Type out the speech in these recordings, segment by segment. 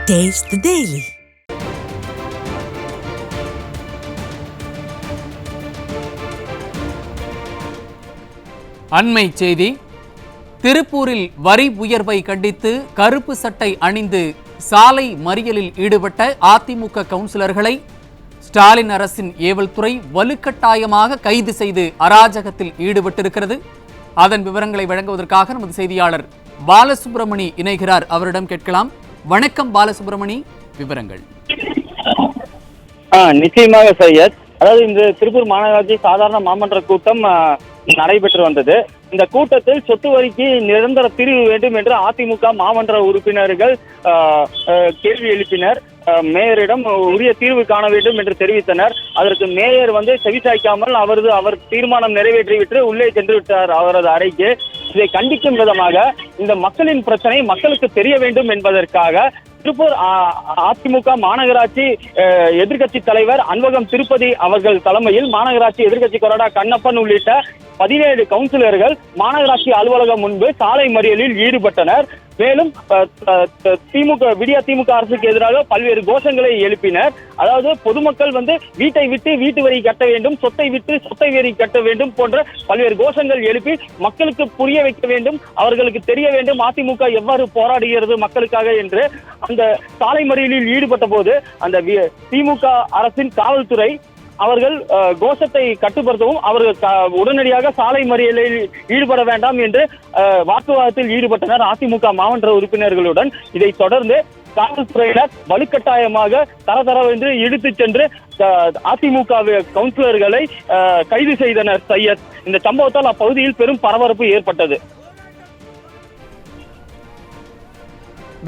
Taste the Daily. அண்மை செய்தி. திருப்பூரில் வரி உயர்வை கண்டித்து கருப்பு சட்டை அணிந்து சாலை மறியலில் ஈடுபட்ட அதிமுக கவுன்சிலர்களை ஸ்டாலின் அரசின் ஏவல் துறை வலுக்கட்டாயமாக கைது செய்து அராஜகத்தில் ஈடுபட்டிருக்கிறது. அதன் விவரங்களை வழங்குவதற்காக நமது செய்தியாளர் பாலசுப்ரமணி இணைகிறார். அவரிடம் கேட்கலாம். வணக்கம் பாலசுப்ரமணி, விவரங்கள். நிச்சயமாக சையத். அதாவது இந்த திருப்பூர் மாநகராட்சி சாதாரண மாமன்ற கூட்டம் நடைபெற்று வந்தது. இந்த கூட்டத்தில் சொத்து வரிக்கு நிரந்தர தீர்வு வேண்டும் என்று அதிமுக மாமன்ற உறுப்பினர்கள் கேள்வி எழுப்பினர். மேயரிடம் உரிய தீர்வு காண வேண்டும் என்று தெரிவித்தனர். அதற்கு மேயர் செவிசாய்க்காமல் அவர் தீர்மானம் நிறைவேற்றிவிட்டு உள்ளே சென்று விட்டார் அவரது அறைக்கு. இதை கண்டிக்கும் விதமாக இந்த மக்களின் பிரச்சனை மக்களுக்கு தெரிய வேண்டும் என்பதற்காக திருப்பூர் அதிமுக மாநகராட்சி எதிர்கட்சி தலைவர் அன்பகம் திருப்பதி அவர்கள் தலைமையில் மாநகராட்சி எதிர்கட்சி கொறடா கண்ணப்பன் உள்ளிட்ட 17 கவுன்சிலர்கள் மாநகராட்சி அலுவலகம் முன்பு சாலை மறியலில் ஈடுபட்டனர். மேலும் விடியா திமுக அரசுக்கு எதிராக பல்வேறு கோஷங்களை எழுப்பினர். அதாவது பொதுமக்கள் வீட்டை விட்டு வீட்டு வரி கட்ட வேண்டும், சொத்தை விட்டு சொத்தை வரி கட்ட வேண்டும் போன்ற பல்வேறு கோஷங்கள் எழுப்பி மக்களுக்கு புரிய வைக்க வேண்டும், அவர்களுக்கு தெரிய வேண்டும் அதிமுக எவ்வாறு போராடுகிறது மக்களுக்காக என்று அந்த சாலை மறியலில் ஈடுபட்ட போது அந்த திமுக அரசின் காவல்துறை அவர்கள் கோஷத்தை கட்டுப்படுத்தவும் அவர்கள் உடனடியாக சாலை மறியலில் ஈடுபட வேண்டாம் என்று வாக்குவாதத்தில் ஈடுபட்டனர் அதிமுக மாமன்ற உறுப்பினர்களுடன். இதைத் தொடர்ந்து காவல்துறையினர் வலுக்கட்டாயமாக தரதரவென்று இழுத்துச் சென்று அதிமுக கவுன்சிலர்களை கைது செய்தனர். சையத், இந்த சம்பவத்தால் அப்பகுதியில் பெரும் பரபரப்பு ஏற்பட்டது.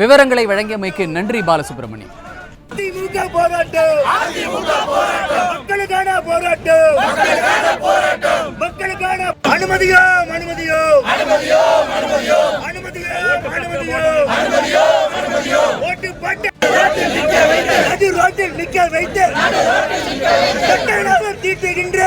விவரங்களை வழங்கியமைக்கு நன்றி பாலசுப்ரமணி. அதிமுக போராட்டம், மக்களுக்கான போராட்டம், மக்களுக்கான அனுமதியோ அனுமதியோ அனுமதியோ ஓட்டு போட்டு ரோட்டில் நிக்க வைத்து தீட்டுகின்ற